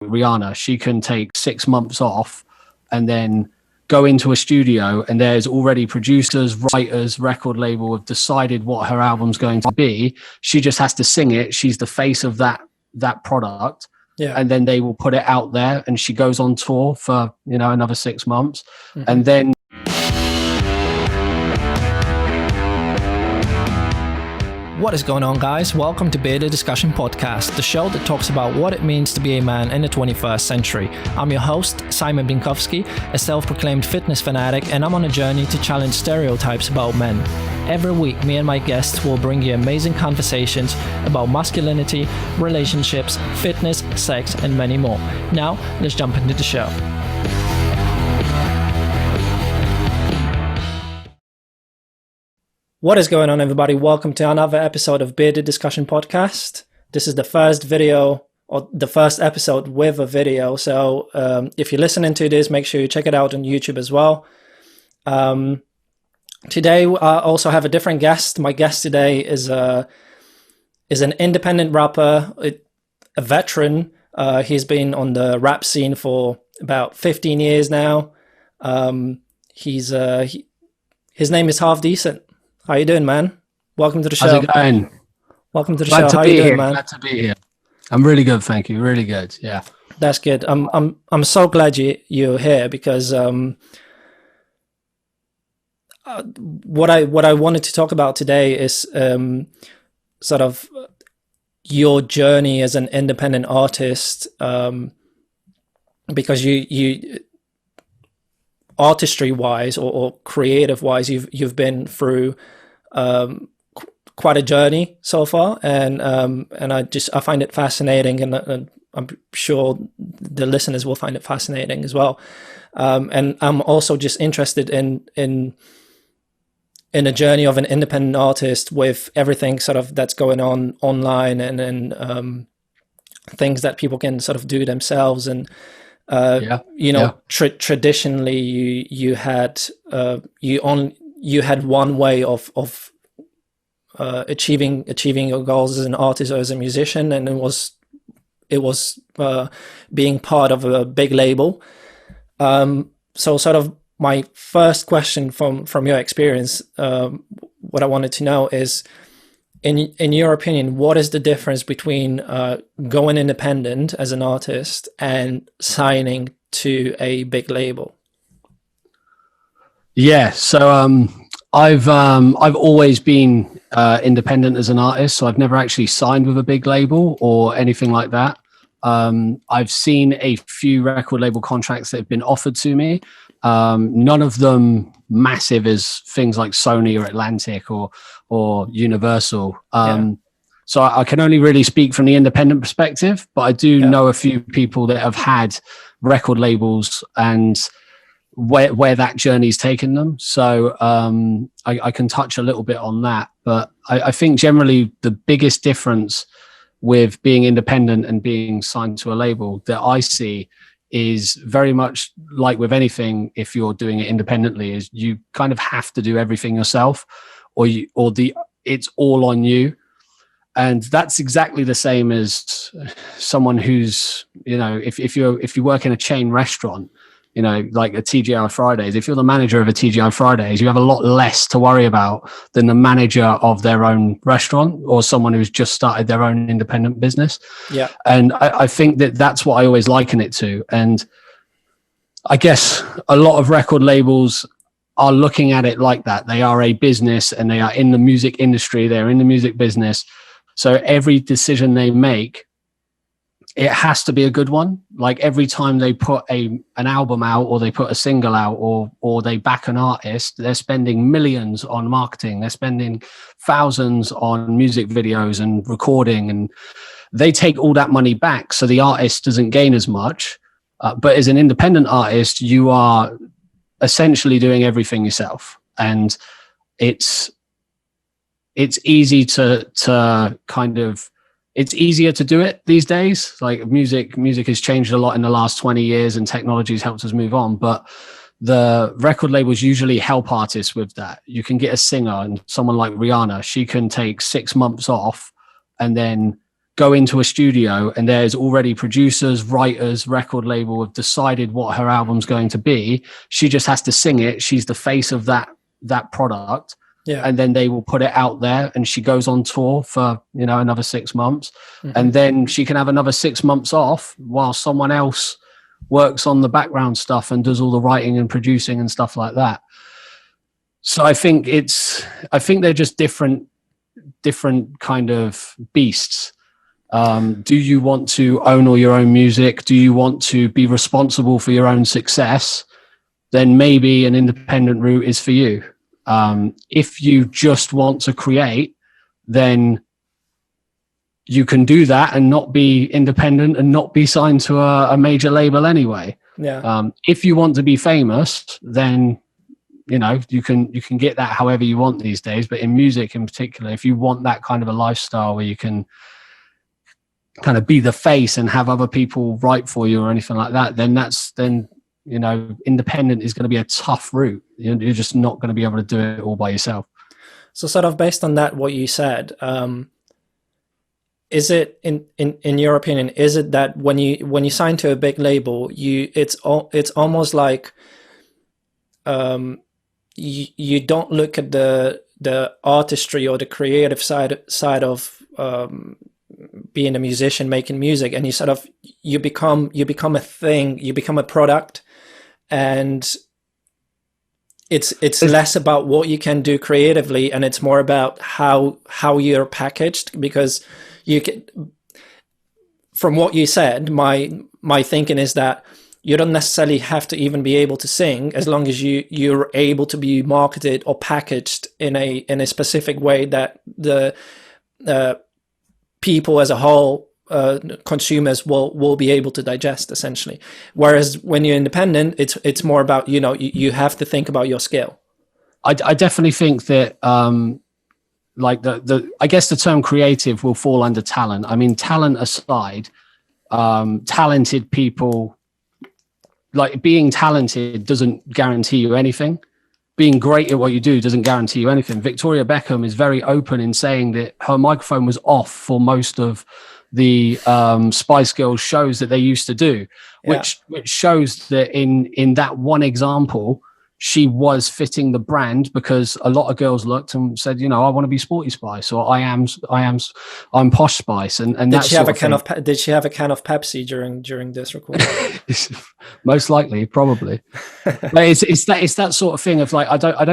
Rihanna, she can take 6 months off and then go into a studio, and there's already producers, writers, record label have decided what her album's going to be. She just has to sing it. She's the face of that product. Yeah. And then they will put it out there, and she goes on tour for, another 6 months. And then What is going on, guys? Welcome to Bearded Discussion Podcast, the show that talks about what it means to be a man in the 21st century. I'm your host, Simon Binkowski, a self-proclaimed fitness fanatic, and I'm on a journey to challenge stereotypes about men. Every week, me and my guests will bring you amazing conversations about masculinity, relationships, fitness, sex, and many more. Now, let's jump into the show. What is going on, everybody? Welcome to another episode of Bearded Discussion Podcast. This is the first video, or the first episode with a video. So if you're listening to this, make sure you check it out on YouTube as well. Today, I also have a different guest. My guest today is an independent rapper, a veteran. He's been on the rap scene for about 15 years now. His name is Half Decent. How you doing, man? Welcome to the show. How's it going? Welcome to the show. How you doing, man? Glad to be here. I'm really good, thank you. Really good. Yeah. That's good. I'm so glad you're here because what I wanted to talk about today is sort of your journey as an independent artist, because you artistry wise or creative wise, you've been through quite a journey so far, and I find it fascinating, and I'm sure the listeners will find it fascinating as well. And I'm also just interested in a journey of an independent artist with everything sort of that's going on online and things that people can sort of do themselves. And traditionally you had one way of achieving your goals as an artist or as a musician, and it was being part of a big label. So sort of my first question from your experience, what I wanted to know is, in your opinion, what is the difference between going independent as an artist and signing to a big label? Yeah, so I've always been independent as an artist, so I've never actually signed with a big label or anything like that. I've seen a few record label contracts that have been offered to me. None of them massive as things like Sony or Atlantic or Universal. So I can only really speak from the independent perspective, but I do know a few people that have had record labels and where that journey's taken them. So I can touch a little bit on that, but I think generally the biggest difference with being independent and being signed to a label that I see is very much like with anything. If you're doing it independently, is you kind of have to do everything yourself, or it's all on you. And that's exactly the same as someone who's, if you work in a chain restaurant, like a TGI Fridays, if you're the manager of a TGI Fridays, you have a lot less to worry about than the manager of their own restaurant or someone who's just started their own independent business. Yeah. And I think that's what I always liken it to. And I guess a lot of record labels are looking at it like that. They are a business and they are in the music industry. They're in the music business. So every decision they make, it has to be a good one. Like every time they put an album out or they put a single out or they back an artist, they're spending millions on marketing. They're spending thousands on music videos and recording, and they take all that money back. So the artist doesn't gain as much. But as an independent artist, you are essentially doing everything yourself. And it's easy to kind of, it's easier to do it these days. Like music has changed a lot in the last 20 years and technology has helped us move on. But the record labels usually help artists with that. You can get a singer, and someone like Rihanna, she can take 6 months off and then go into a studio and there's already producers, writers, record label have decided what her album's going to be. She just has to sing it. She's the face of that product. Yeah. And then they will put it out there, and she goes on tour for, you know, another 6 months. And then she can have another 6 months off while someone else works on the background stuff and does all the writing and producing and stuff like that. So I think they're just different kind of beasts. Do you want to own all your own music? Do you want to be responsible for your own success? Then maybe an independent route is for you. If you just want to create, then you can do that and not be independent and not be signed to a major label anyway. Yeah. If you want to be famous, then, you know, you can get that however you want these days. But in music in particular, if you want that kind of a lifestyle where you can kind of be the face and have other people write for you or anything like that, then you know, independent is going to be a tough route. You're just not going to be able to do it all by yourself. So sort of based on that, what you said, is it in your opinion, is it that when you sign to a big label, it's almost like you don't look at the artistry or the creative side of being a musician making music, and you become a thing, you become a product, and it's less about what you can do creatively, and it's more about how you're packaged. Because you can, from what you said, my thinking is that you don't necessarily have to even be able to sing, as long as you're able to be marketed or packaged in a specific way that the people as a whole, consumers will be able to digest, essentially. Whereas when you're independent, it's more about, you know, you have to think about your skill. I definitely think that like I guess the term creative will fall under talent. I mean, talent aside, talented people, like being talented doesn't guarantee you anything. Being great at what you do doesn't guarantee you anything. Victoria Beckham is very open in saying that her microphone was off for most of the Spice Girls shows that they used to do, which shows that in that one example, she was fitting the brand, because a lot of girls looked and said, you know, I want to be Sporty Spice, or I'm Posh Spice, and did she have a can of Pepsi during this recording? Most likely, probably. But it's that sort of thing of like, I don't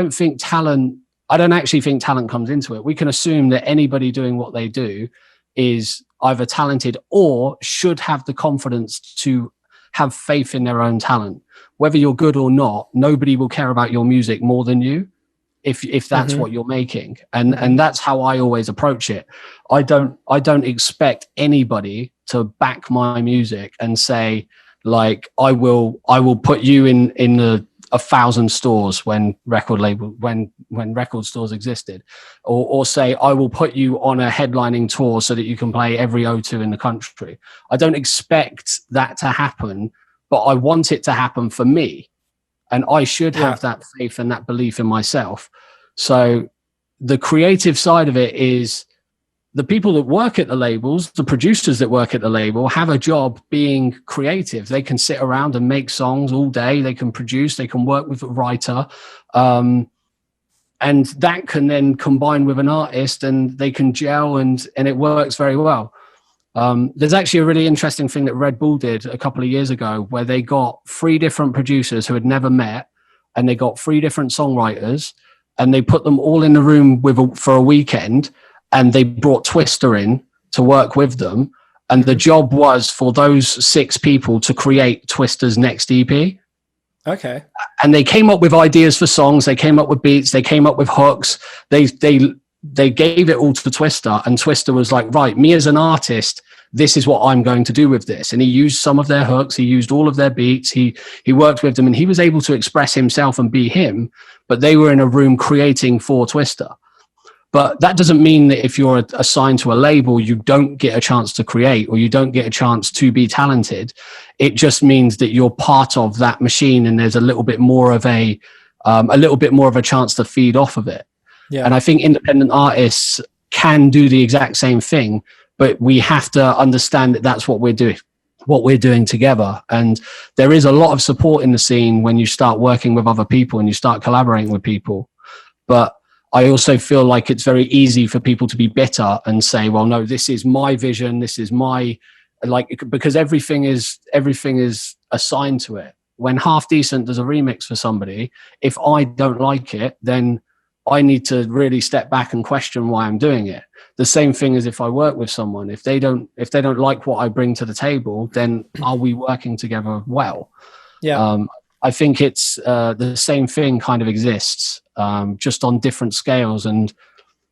actually think talent comes into it. We can assume that anybody doing what they do is either talented or should have the confidence to have faith in their own talent. Whether you're good or not, nobody will care about your music more than you, if that's what you're making. And that's how I always approach it. I don't expect anybody to back my music and say, like, I will put you in 1,000 stores when record stores existed, or say I will put you on a headlining tour so that you can play every O2 in the country. I don't expect that to happen, but I want it to happen for me, and I should have that faith and that belief in myself. So the creative side of it is the people that work at the labels, the producers that work at the label, have a job being creative. They can sit around and make songs all day. They can produce, they can work with a writer. And that can then combine with an artist, and they can gel, and it works very well. There's actually a really interesting thing that Red Bull did a couple of years ago, where they got 3 different producers who had never met, and they got 3 different songwriters, and they put them all in the room for a weekend, and they brought Twista in to work with them. And the job was for those 6 people to create Twista's next EP. Okay. And they came up with ideas for songs. They came up with beats. They came up with hooks. They gave it all to Twista, and Twista was like, right, me as an artist, this is what I'm going to do with this. And he used some of their hooks. He used all of their beats. He worked with them, and he was able to express himself and be him, but they were in a room creating for Twista. But that doesn't mean that if you're assigned to a label, you don't get a chance to create, or you don't get a chance to be talented. It just means that you're part of that machine, and there's a little bit more of a chance to feed off of it. Yeah. And I think independent artists can do the exact same thing, but we have to understand that that's what we're doing together. And there is a lot of support in the scene when you start working with other people and you start collaborating with people. But I also feel like it's very easy for people to be bitter and say, well, no, this is my vision. This is my, like, because everything is assigned to it. When Half Decent does a remix for somebody, if I don't like it, then I need to really step back and question why I'm doing it. The same thing as if I work with someone. If they don't like what I bring to the table, then are we working together well? Yeah. I think it's the same thing kind of exists, just on different scales. And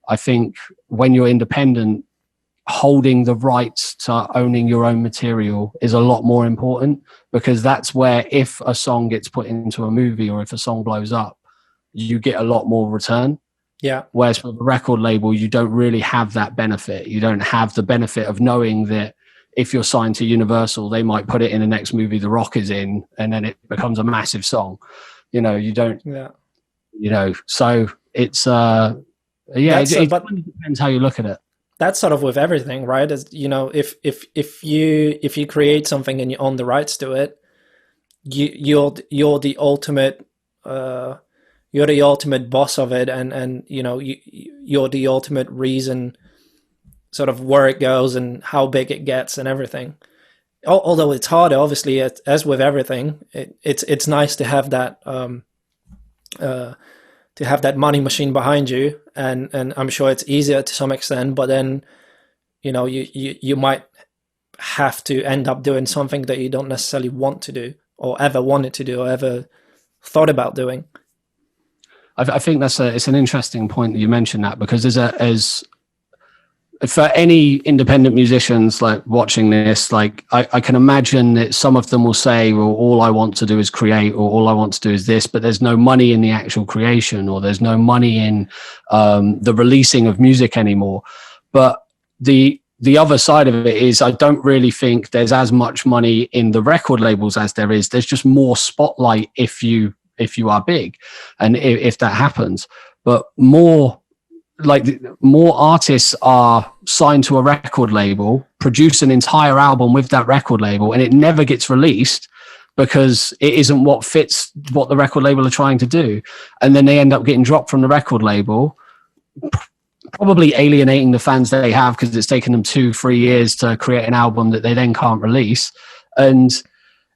I think when you're independent, holding the rights to owning your own material is a lot more important, because that's where, if a song gets put into a movie or if a song blows up, you get a lot more return. Yeah. Whereas with a record label, you don't really have that benefit. You don't have the benefit of knowing that if you're signed to Universal, they might put it in the next movie The Rock is in, and then it becomes a massive song. You know, you don't, you know, so it's, it depends how you look at it. That's sort of with everything, right? As you know, if you create something and you own the rights to it, you're the ultimate boss of it, and you know, you're the ultimate reason, sort of, where it goes and how big it gets and everything. Although it's harder, obviously, as with everything, it's nice to have that money machine behind you, and I'm sure it's easier to some extent. But then, you know, you might have to end up doing something that you don't necessarily want to do, or ever wanted to do, or ever thought about doing. I think it's an interesting point that you mentioned that, because as for any independent musicians like watching this, like I can imagine that some of them will say, well, all I want to do is create, or all I want to do is this, but there's no money in the actual creation, or there's no money in the releasing of music anymore. But the other side of it is, I don't really think there's as much money in the record labels as there's just more spotlight if you are big, and if that happens. But more artists are signed to a record label, produce an entire album with that record label, and it never gets released because it isn't what fits what the record label are trying to do. And then they end up getting dropped from the record label, probably alienating the fans that they have, because it's taken them 2-3 years to create an album that they then can't release. And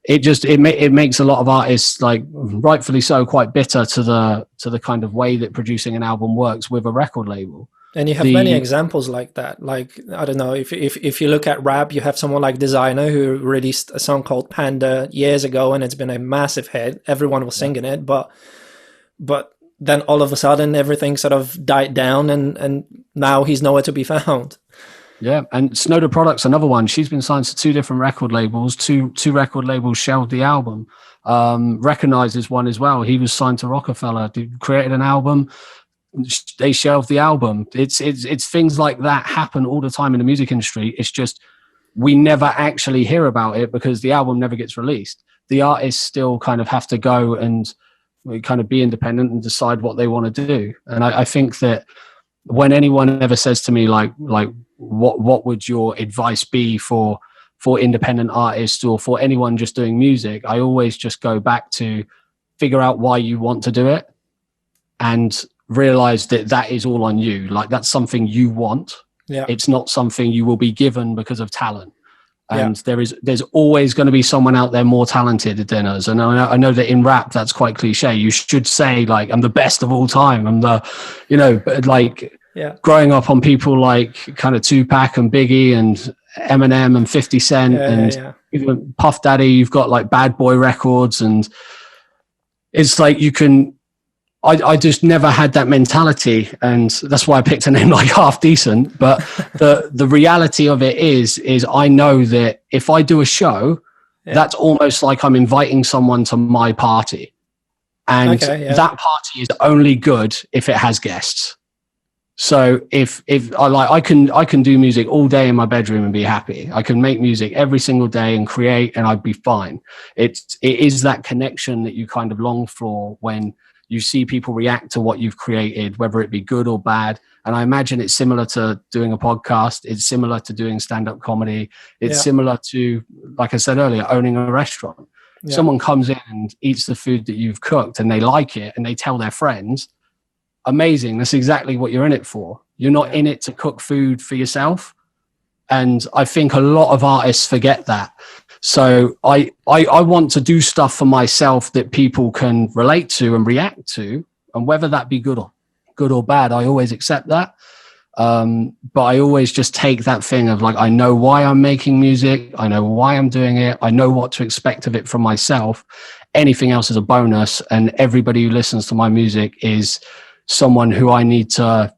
it makes a lot of artists, like rightfully so, quite bitter to the kind of way that producing an album works with a record label. And you have many examples like that. Like, I don't know, if you look at rap, you have someone like Designer, who released a song called Panda years ago, and it's been a massive hit. Everyone was singing it, but then all of a sudden everything sort of died down, and now he's nowhere to be found. Yeah, and Snowda Products, another one. She's been signed to 2 different record labels. Two record labels shelved the album. Recognizes one as well. He was signed to Rockefeller, created an album. They shelved the album. It's things like that happen all the time in the music industry. It's just we never actually hear about it because the album never gets released. The artists still kind of have to go and kind of be independent and decide what they want to do. And I think that when anyone ever says to me like what would your advice be for independent artists or for anyone just doing music, I always just go back to figure out why you want to do it and realize that is all on you. Like, that's something you want. Yeah. It's not something you will be given because of talent. And there's always going to be someone out there more talented than us. And I know that in rap, that's quite cliche. You should say, like, I'm the best of all time. I'm the, you know, but like growing up on people like kind of Tupac and Biggie and Eminem and 50 Cent even Puff Daddy, you've got like Bad Boy Records. And it's like you can, I just never had that mentality, and that's why I picked a name like Half Decent. But the reality of it is I know that if I do a show, that's almost like I'm inviting someone to my party, and that party is only good if it has guests. So if I can do music all day in my bedroom and be happy. I can make music every single day and create, and I'd be fine. It is that connection that you kind of long for when you see people react to what you've created, whether it be good or bad. And I imagine it's similar to doing a podcast. It's similar to doing stand-up comedy. It's similar to, like I said earlier, owning a restaurant. Someone comes in and eats the food that you've cooked and they like it and they tell their friends, amazing. That's exactly what you're in it for. You're not in it to cook food for yourself. And I think a lot of artists forget that. So I want to do stuff for myself that people can relate to and react to, and whether that be good or bad, I always accept that. But I always just take that thing of like, I know why I'm making music. I know why I'm doing it. I know what to expect of it from myself. Anything else is a bonus. And everybody who listens to my music is someone who I need to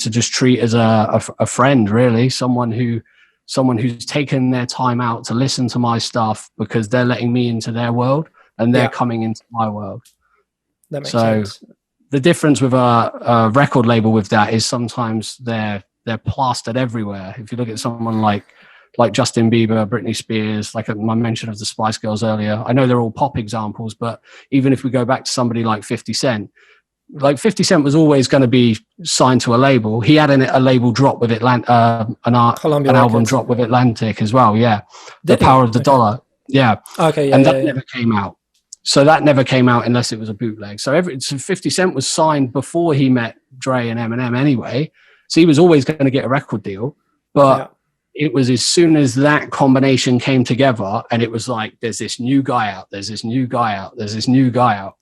just treat as a friend, really. Someone who's taken their time out to listen to my stuff because they're letting me into their world and they're coming into my world. That makes sense. The difference with a record label with that is sometimes they're plastered everywhere. If you look at someone like Justin Bieber, Britney Spears, like my mention of the Spice Girls earlier, I know they're all pop examples, but even if we go back to somebody like 50 Cent, like 50 Cent was always going to be signed to a label. He had a label drop with an album drop with Atlantic as well. Yeah. The Power of the Dollar. Yeah. Okay. Yeah, and that never came out. So that never came out unless it was a bootleg. So 50 Cent was signed before he met Dre and Eminem anyway. So he was always going to get a record deal. But it was as soon as that combination came together and it was like, there's this new guy out, there's this new guy out, there's this new guy out.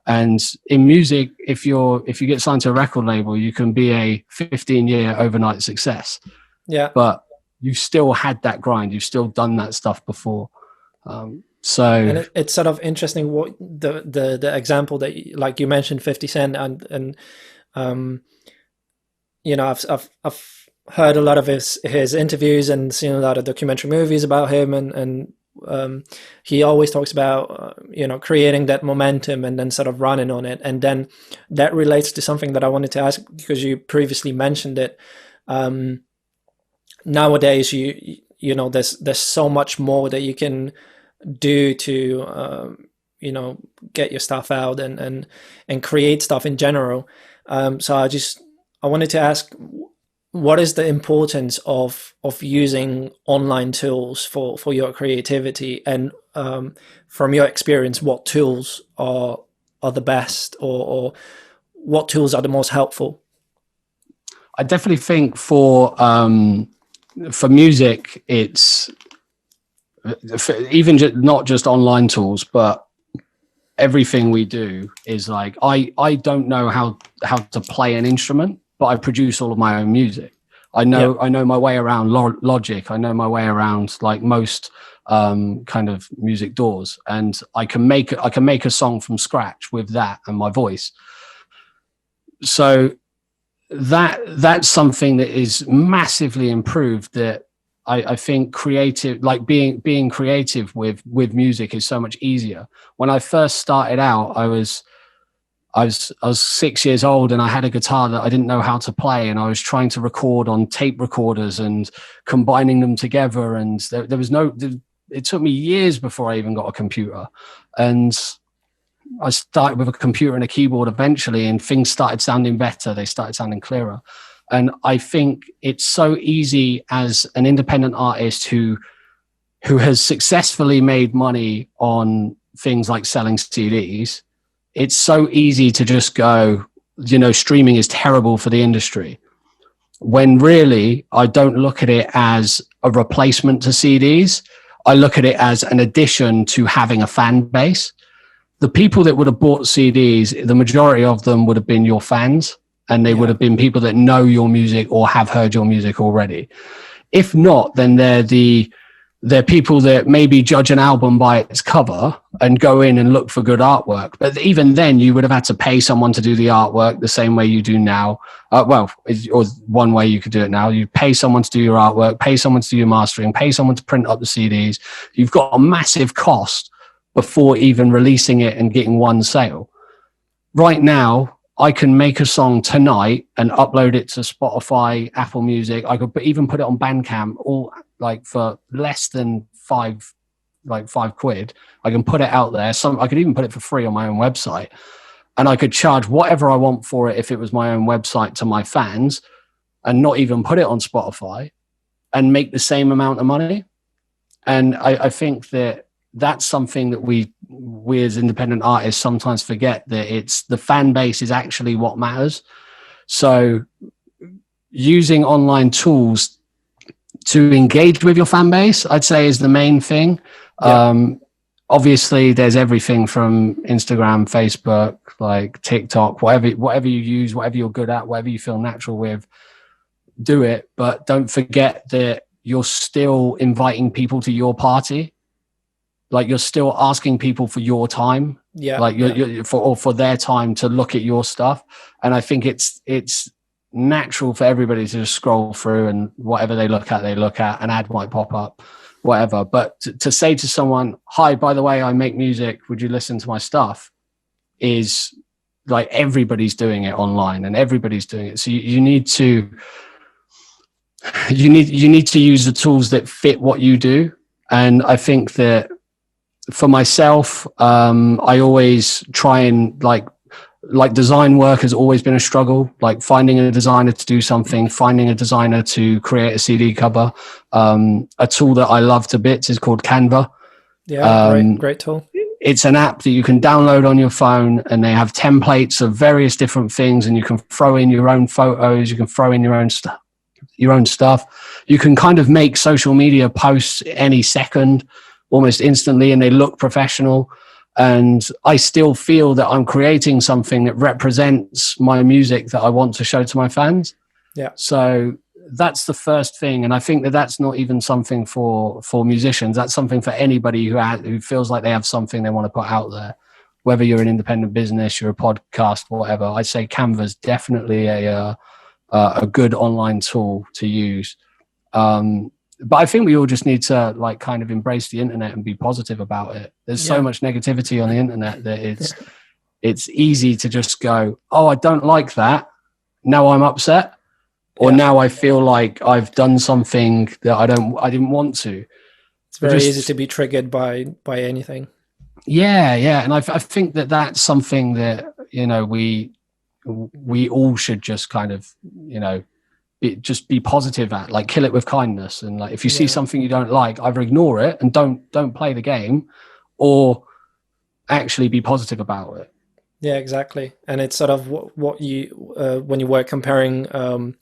And in music, if you get signed to a record label, you can be a 15-year overnight success. Yeah. But you still had that grind. You've still done that stuff before. And it's sort of interesting what the example that like you mentioned 50 Cent and you know, I've heard a lot of his interviews and seen a lot of documentary movies about him and he always talks about you know, creating that momentum and then sort of running on it. And then that relates to something that I wanted to ask, because you previously mentioned it. Nowadays you know, there's so much more that you can do to you know, get your stuff out and create stuff in general. So I wanted to ask, what is the importance of using online tools for your creativity? And from your experience, what tools are the best, or what tools are the most helpful? I definitely think for music, it's even not just online tools, but everything we do is like, I don't know how to play an instrument, but I produce all of my own music. I know my way around Logic. I know my way around like most kind of music DAWs, and I can make a song from scratch with that and my voice. So that's something that is massively improved. That I think creative, like being creative with music is so much easier. When I first started out, I was 6 years old and I had a guitar that I didn't know how to play, and I was trying to record on tape recorders and combining them together. And there was it took me years before I even got a computer. And I started with a computer and a keyboard eventually, and things started sounding better. They started sounding clearer. And I think it's so easy as an independent artist who has successfully made money on things like selling CDs. It's so easy to just go, you know, streaming is terrible for the industry. When really, I don't look at it as a replacement to CDs. I look at it as an addition to having a fan base. The people that would have bought CDs, the majority of them would have been your fans, and they would have been people that know your music or have heard your music already. If not, then they're people that maybe judge an album by its cover and go in and look for good artwork. But even then, you would have had to pay someone to do the artwork the same way you do now. Or one way you could do it now. You pay someone to do your artwork, pay someone to do your mastering, pay someone to print up the CDs. You've got a massive cost before even releasing it and getting one sale. Right now, I can make a song tonight and upload it to Spotify, Apple Music. I could even put it on Bandcamp, all like for less than £5. I can put it out there. I could even put it for free on my own website. and I could charge whatever I want for it if it was my own website to my fans, and not even put it on Spotify, and make the same amount of money. And I think that that's something that we as independent artists sometimes forget, that it's the fan base is actually what matters. So using online tools to engage with your fan base, I'd say, is the main thing. Yeah. Obviously there's everything from Instagram, Facebook, like TikTok, whatever you use, whatever you're good at, whatever you feel natural with, do it. But don't forget that you're still inviting people to your party. Like, you're still asking people for your time. Yeah. Like you're for their time to look at your stuff. And I think it's natural for everybody to just scroll through, and whatever they look at, an ad might pop up, whatever. But to say to someone, hi, by the way, I make music, would you listen to my stuff, is like, everybody's doing it online and everybody's doing it. So you need to use the tools that fit what you do. And I think that for myself, I always try and like design work has always been a struggle, like finding a designer to do something, finding a designer to create a CD cover. A tool that I love to bits is called Canva. Yeah, great tool. It's an app that you can download on your phone, and they have templates of various different things, and you can throw in your own photos, you can throw in your own stuff. You can kind of make social media posts any second, almost instantly, and they look professional. And I still feel that I'm creating something that represents my music that I want to show to my fans. Yeah. So that's the first thing. And I think that that's not even something for musicians. That's something for anybody who feels like they have something they want to put out there. Whether you're an independent business, you're a podcast, whatever, I'd say Canva's definitely a good online tool to use. But I think we all just need to like kind of embrace the internet and be positive about it. There's so much negativity on the internet that it's easy to just go, oh, I don't like that. Now I'm upset. Or now I feel like I've done something that I didn't want to. It's very easy to be triggered by anything. Yeah. And I think that that's something that, you know, we all should just kind of, you know, just be positive at, like, kill it with kindness. And like, if you see something you don't like, either ignore it and don't play the game, or actually be positive about it. Yeah, exactly. And it's sort of what you when you were comparing buying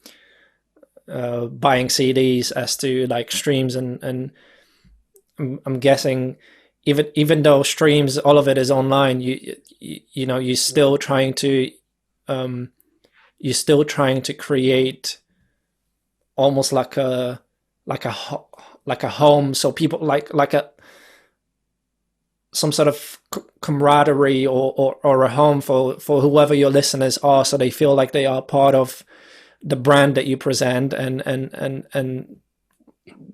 CDs as to like streams, and I'm guessing even though streams, all of it is online, you know, you're still trying to create almost like a home, so people like some sort of camaraderie or a home for whoever your listeners are, so they feel like they are part of the brand that you present and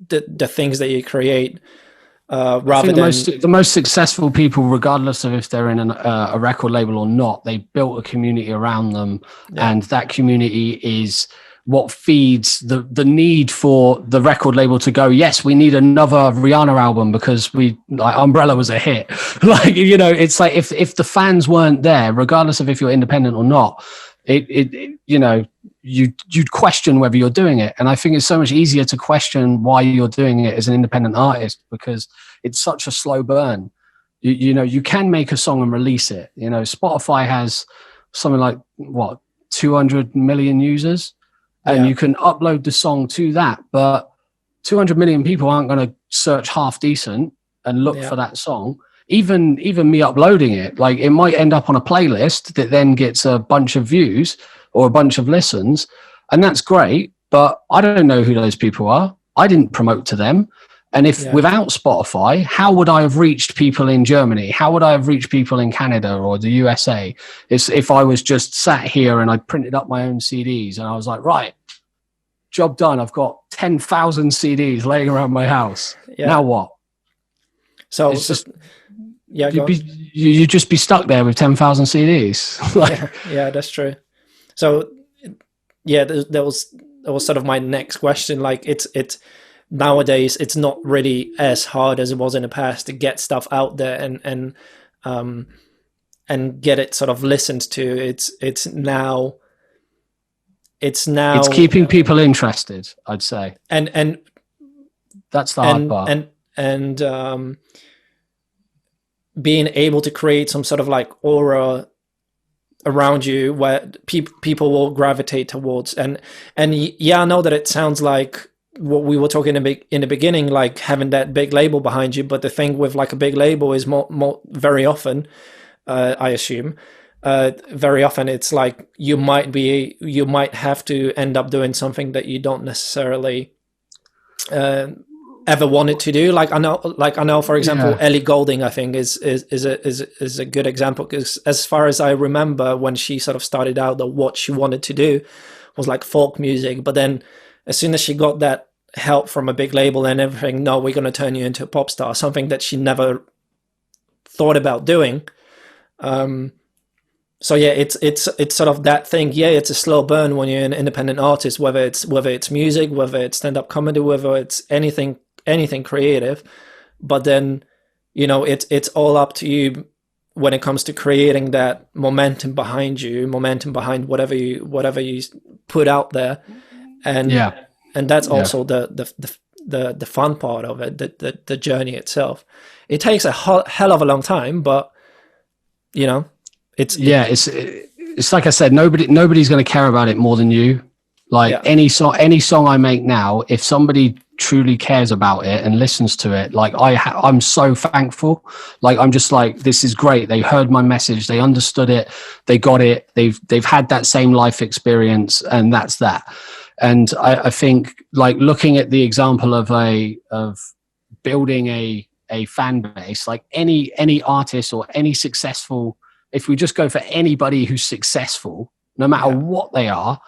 the things that you create. Rather than the most successful people, regardless of if they're in a record label or not, they built a community around them, and that community is what feeds the need for the record label to go, yes, we need another Rihanna album because Umbrella was a hit. Like, you know, it's like if the fans weren't there, regardless of if you're independent or not, it you know, you'd question whether you're doing it. And I think it's so much easier to question why you're doing it as an independent artist, because it's such a slow burn. You know, you can make a song and release it. You know, Spotify has something like 200 million users. And you can upload the song to that, but 200 million people aren't going to search Half Decent and look for that song. Even me uploading it, like, it might end up on a playlist that then gets a bunch of views or a bunch of listens, and that's great. But I don't know who those people are. I didn't promote to them. And without Spotify, how would I have reached people in Germany? How would I have reached people in Canada or the USA? If I was just sat here and I printed up my own CDs and I was like, right, job done. I've got 10,000 CDs laying around my house. Yeah. Now what? So it's just, you'd just be stuck there with 10,000 CDs. Yeah, that's true. So that was sort of my next question. Like, it's nowadays it's not really as hard as it was in the past to get stuff out there, and and get it sort of listened to. It's now It's keeping people interested, I'd say. And that's the hard part. And being able to create some sort of like aura around you where people will gravitate towards. And yeah, I know that it sounds like what we were talking in the beginning, like having that big label behind you. But the thing with like a big label is more very often, I assume, very often it's like you might have to end up doing something that you don't necessarily ever wanted to do. Like I know, for example, Ellie Goulding, I think is a good example, because as far as I remember, when she sort of started out, what she wanted to do was like folk music, but then as soon as she got that help from a big label and everything, no, we're going to turn you into a pop star, something that she never thought about doing. So yeah, it's sort of that thing. Yeah, it's a slow burn when you're an independent artist, whether it's music, whether it's stand-up comedy, whether it's anything creative. But then, you know, it's all up to you when it comes to creating that momentum behind you, momentum behind whatever you put out there, and that's also the fun part of it, the journey itself. It takes a hell of a long time, but you know. It's like I said, nobody's going to care about it more than you. Like any song I make now, if somebody truly cares about it and listens to it, like I'm so thankful. Like I'm just like, this is great. They heard my message, they understood it, they got it. They've had that same life experience, and that's that. And I think, like, looking at the example of building a fan base, like any artist or any successful. If we just go for anybody who's successful, no matter what they are,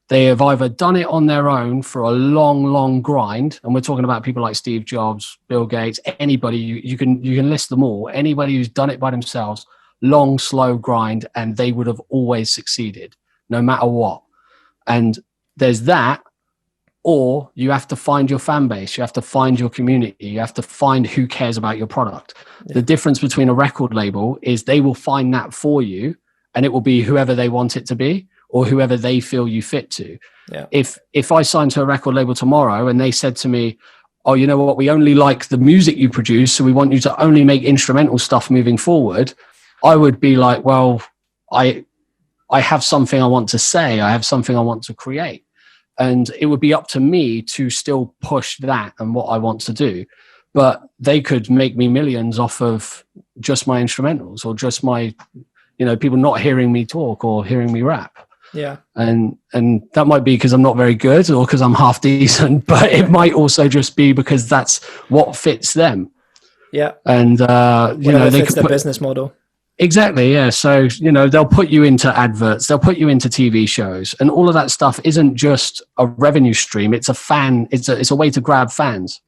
they have either done it on their own for a long, long grind. And we're talking about people like Steve Jobs, Bill Gates, anybody, you can list them all. Anybody who's done it by themselves, long, slow grind, and they would have always succeeded, no matter what. And there's that, or you have to find your fan base. You have to find your community. You have to find who cares about your product. Yeah. The difference between a record label is they will find that for you, and it will be whoever they want it to be or whoever they feel you fit to. Yeah. If I signed to a record label tomorrow and they said to me, oh, you know what, we only like the music you produce, so we want you to only make instrumental stuff moving forward, I would be like, well, I have something I want to say. I have something I want to create. And it would be up to me to still push that and what I want to do. But they could make me millions off of just my instrumentals, or just my, you know, people not hearing me talk or hearing me rap. Yeah. And that might be because I'm not very good, or because I'm half decent, but it might also just be because that's what fits them. Yeah. And, you know, they could put the business model. Exactly, yeah. So, you know, they'll put you into adverts, they'll put you into TV shows, and all of that stuff isn't just a revenue stream. It's a way to grab fans.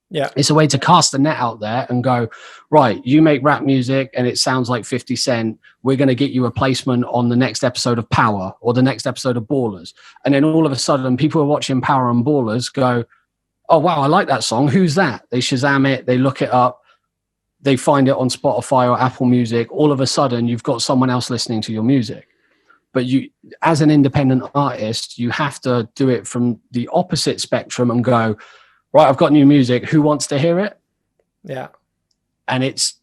Yeah. It's a way to cast the net out there and go, right, you make rap music and it sounds like 50 Cent. We're going to get you a placement on the next episode of Power or the next episode of Ballers. And then all of a sudden, people are watching Power and Ballers go, oh, wow, I like that song. Who's that? They Shazam it, they look it up. They find it on Spotify or Apple Music. All of a sudden, you've got someone else listening to your music. But you, as an independent artist, you have to do it from the opposite spectrum and go, right, I've got new music. Who wants to hear it? Yeah. And it's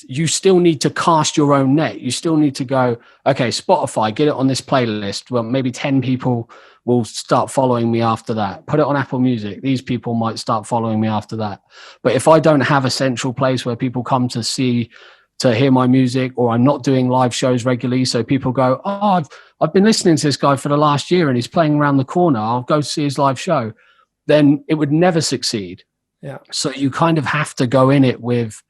you still need to cast your own net. You still need to go, okay, Spotify, get it on this playlist. Well, maybe 10 people will start following me after that. Put it on Apple Music. These people might start following me after that. But if I don't have a central place where people come to hear my music, or I'm not doing live shows regularly, so people go, oh, I've been listening to this guy for the last year and he's playing around the corner, I'll go see his live show, then it would never succeed. Yeah. So you kind of have to go in it with,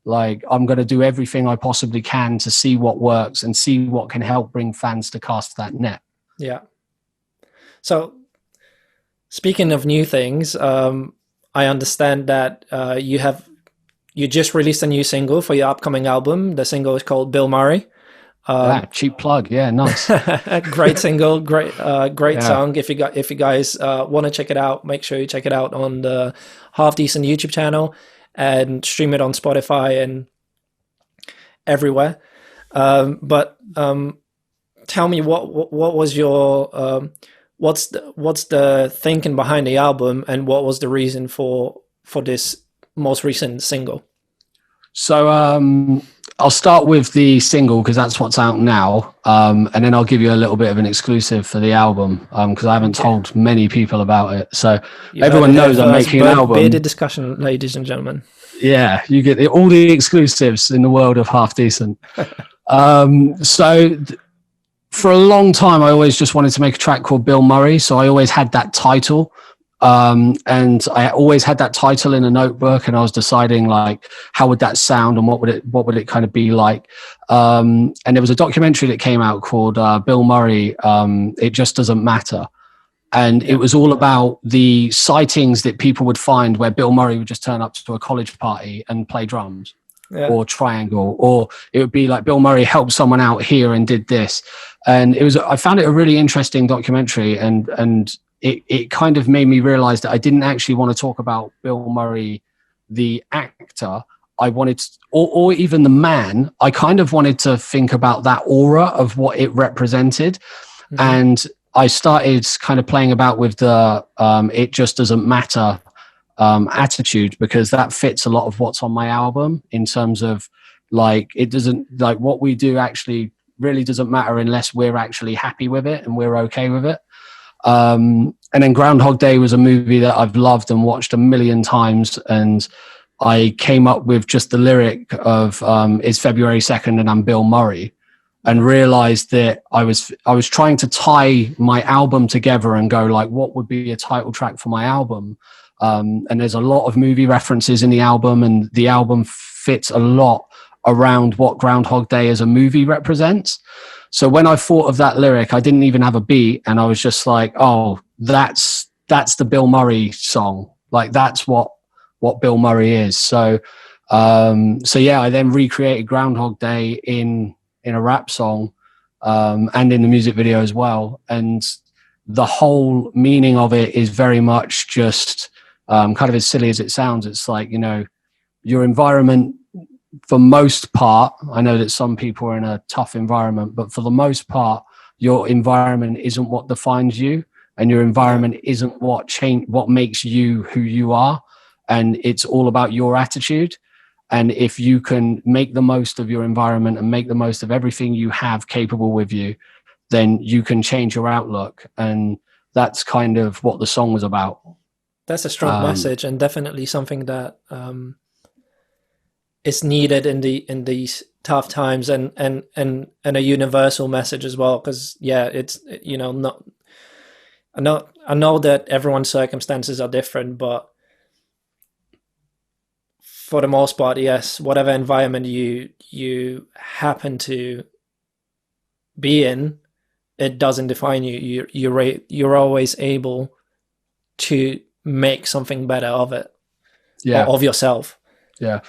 like, I'm going to do everything I possibly can to see what works and see what can help bring fans to cast that net. Yeah. So speaking of new things, I understand that you just released a new single for your upcoming album. The single is called Bill Murray. Cheap plug. Yeah, nice. Great single, great song. If you guys want to check it out, make sure you check it out on the Half Decent YouTube channel and stream it on Spotify and everywhere. But tell me what was your what's the thinking behind the album, and what was the reason for this most recent single? So I'll start with the single because that's what's out now, and then I'll give you a little bit of an exclusive for the album because I haven't told many people about it. So everyone knows I'm making an album. Bearded discussion, ladies and gentlemen. Yeah, you get all the exclusives in the world of Half Decent. For a long time, I always just wanted to make a track called Bill Murray. So I always had that title. And I always had that title in a notebook, and I was deciding like, how would that sound and what would it kind of be like? And there was a documentary that came out called Bill Murray, It Just Doesn't Matter. And it was all about the sightings that people would find where Bill Murray would just turn up to a college party and play drums or triangle, or it would be like Bill Murray helped someone out here and did this. And I found it a really interesting documentary, and it kind of made me realize that I didn't actually want to talk about Bill Murray, the actor. I wanted to, or even the man. I kind of wanted to think about that aura of what it represented. Mm-hmm. And I started kind of playing about with the It Just Doesn't Matter attitude, because that fits a lot of what's on my album in terms of like, it doesn't, like what we do actually really doesn't matter unless we're actually happy with it and we're okay with it. And then Groundhog Day was a movie that I've loved and watched a million times. And I came up with just the lyric of it's February 2nd and I'm Bill Murray, and realized that I was trying to tie my album together and go like, what would be a title track for my album? And there's a lot of movie references in the album, and the album fits a lot around what Groundhog Day as a movie represents. So when I thought of that lyric, I didn't even have a beat, and I was just like, oh, that's the Bill Murray song. Like that's what Bill Murray is. So yeah, I then recreated Groundhog Day in a rap song, and in the music video as well. And the whole meaning of it is very much just kind of as silly as it sounds. It's like, you know, your environment, for most part, I know that some people are in a tough environment, but for the most part, your environment isn't what defines you, and your environment isn't what makes you who you are. And it's all about your attitude. And if you can make the most of your environment and make the most of everything you have capable with you, then you can change your outlook. And that's kind of what the song was about. That's a strong message, and definitely something that is needed in these tough times, and a universal message as well. Because it's, you know, not, I know that everyone's circumstances are different, but for the most part, yes, whatever environment you happen to be in, it doesn't define you. You're always able to make something better of it, of yourself. Yeah.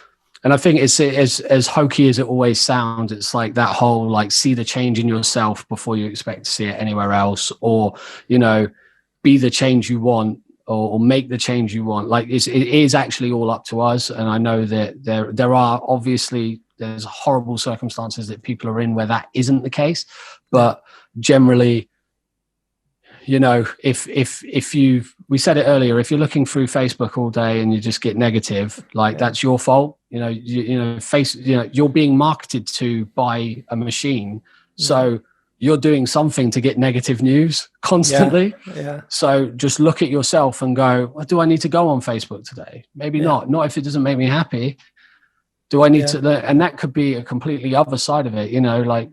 And I think it's as hokey as it always sounds. It's like that whole, like, see the change in yourself before you expect to see it anywhere else, or, you know, be the change you want, or make the change you want. Like it is actually all up to us. And I know that there are obviously, there's horrible circumstances that people are in where that isn't the case, but generally, you know, if we said it earlier, if you're looking through Facebook all day and you just get negative, like that's your fault. You know, you're being marketed to by a machine. So you're doing something to get negative news constantly. Yeah. So just look at yourself and go, well, do I need to go on Facebook today? Maybe not if it doesn't make me happy. Do I need to, and that could be a completely other side of it. You know, like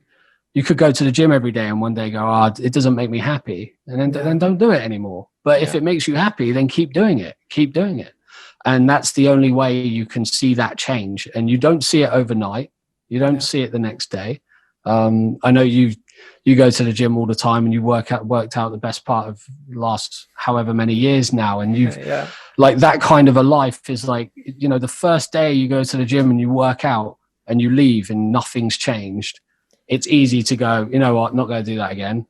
you could go to the gym every day and one day go, it doesn't make me happy. And then don't do it anymore. But if it makes you happy, then keep doing it. And that's the only way you can see that change. And you don't see it overnight. You don't see it the next day. I know you go to the gym all the time and you worked out the best part of the last however many years now. And you've like that kind of a life is like, you know, the first day you go to the gym and you work out and you leave and nothing's changed. It's easy to go, you know what, I'm not going to do that again.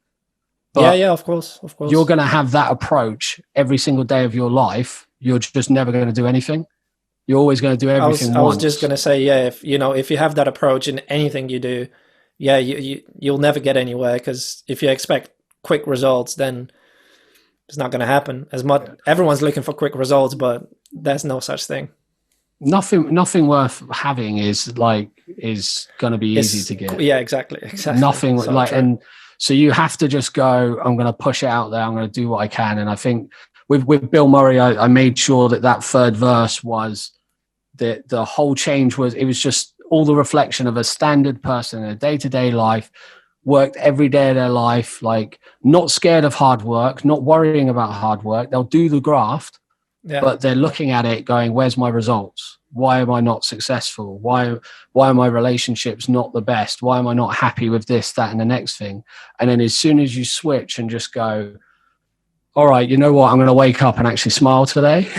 But of course. You're going to have that approach every single day of your life. You're just never going to do anything. You're always going to do everything once. I was just going to say, if you have that approach in anything you do, yeah, you'll never get anywhere, because if you expect quick results, then it's not going to happen. As much everyone's looking for quick results, but there's no such thing. Nothing worth having is going to be easy to get. Yeah, exactly. Nothing so like, true. and so you have to just go, I'm going to push it out there. I'm going to do what I can. And I think with Bill Murray, I made sure that third verse was the whole change was, it was just all the reflection of a standard person in a day-to-day life, worked every day of their life, like not scared of hard work, not worrying about hard work. They'll do the graft, but they're looking at it going, where's my results? Why am I not successful? Why are my relationships not the best? Why am I not happy with this, that, and the next thing? And then as soon as you switch and just go, all right, you know what? I'm going to wake up and actually smile today.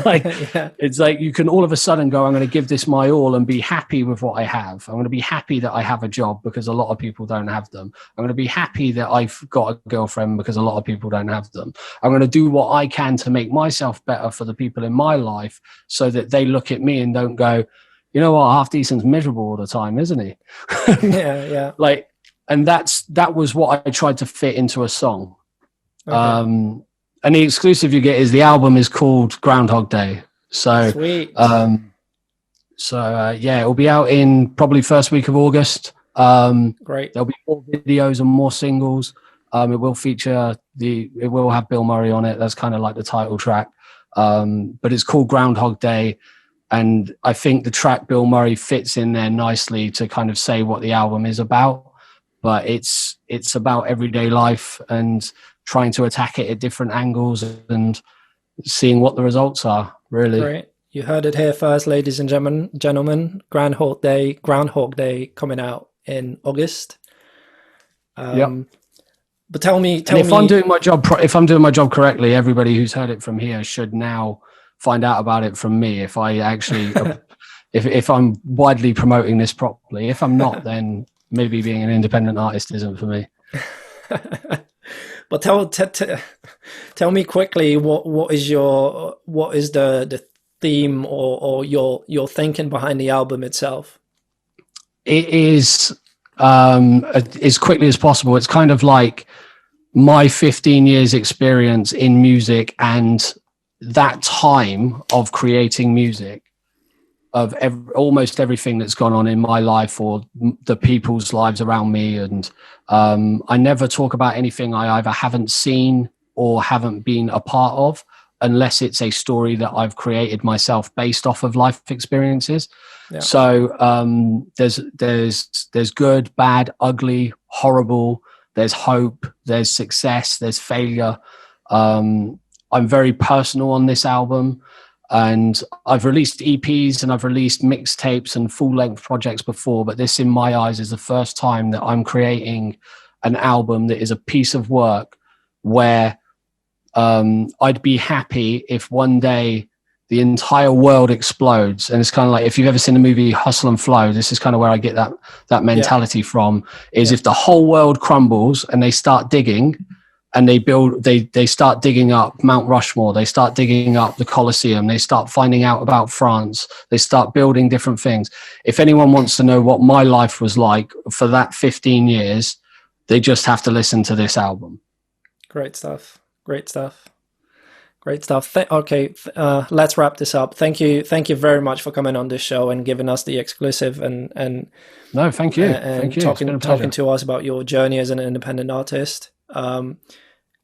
It's like you can all of a sudden go, I'm going to give this my all and be happy with what I have. I'm going to be happy that I have a job because a lot of people don't have them. I'm going to be happy that I've got a girlfriend because a lot of people don't have them. I'm going to do what I can to make myself better for the people in my life so that they look at me and don't go, you know what, Half Decent's miserable all the time, isn't he? Yeah. And that was what I tried to fit into a song. Okay. And the exclusive you get is the album is called Groundhog Day. So, sweet. It will be out in probably first week of August. Great. There'll be more videos and more singles. It will feature it will have Bill Murray on it. That's kind of like the title track. But it's called Groundhog Day. And I think the track Bill Murray fits in there nicely to kind of say what the album is about. But it's about everyday life and trying to attack it at different angles and seeing what the results are, really. Great. You heard it here first, ladies and gentlemen. Groundhog Day coming out in August. But tell me, if I'm doing my job correctly, everybody who's heard it from here should now find out about it from me. If I actually, if I'm widely promoting this properly. If I'm not, then maybe being an independent artist isn't for me. But tell me quickly what is the theme or your thinking behind the album itself? It is as quickly as possible. It's kind of like my 15 years experience in music and that time of creating music, of almost everything that's gone on in my life or the people's lives around me. And I never talk about anything I either haven't seen or haven't been a part of, unless it's a story that I've created myself based off of life experiences. Yeah. So there's good, bad, ugly, horrible. There's hope, there's success, there's failure. I'm very personal on this album. And I've released EPs and I've released mixtapes and full-length projects before, but this, in my eyes, is the first time that I'm creating an album that is a piece of work where I'd be happy if one day the entire world explodes. And it's kind of like, if you've ever seen the movie Hustle and Flow, this is kind of where I get that mentality from, is if the whole world crumbles and they start digging, and they start digging up Mount Rushmore, they start digging up the Colosseum, they start finding out about France, they start building different things. If anyone wants to know what my life was like for that 15 years, they just have to listen to this album. Great stuff. Let's wrap this up. Thank you very much for coming on this show and giving us the exclusive and no, thank you. And talking to us about your journey as an independent artist.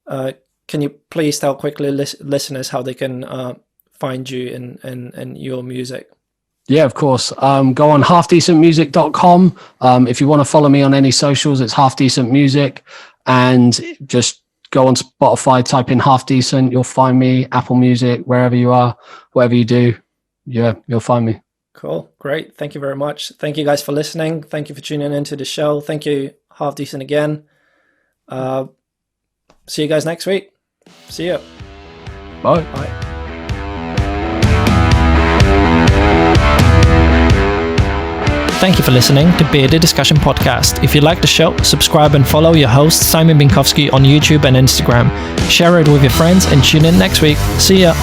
Can you please tell quickly listeners how they can find you and your music? Yeah, of course. Go on halfdecentmusic.com. If you want to follow me on any socials, it's Half Decent Music, and just go on Spotify, type in Half Decent. You'll find me. Apple Music, wherever you are, whatever you do, yeah, you'll find me. Cool. Great. Thank you very much. Thank you guys for listening. Thank you for tuning into the show. Thank you, Half Decent, again. See you guys next week. See ya. Bye. Bye. Thank you for listening to Bearded Discussion Podcast. If you like the show, subscribe and follow your host Simon Binkowski on YouTube and Instagram. Share it with your friends and tune in next week. See ya.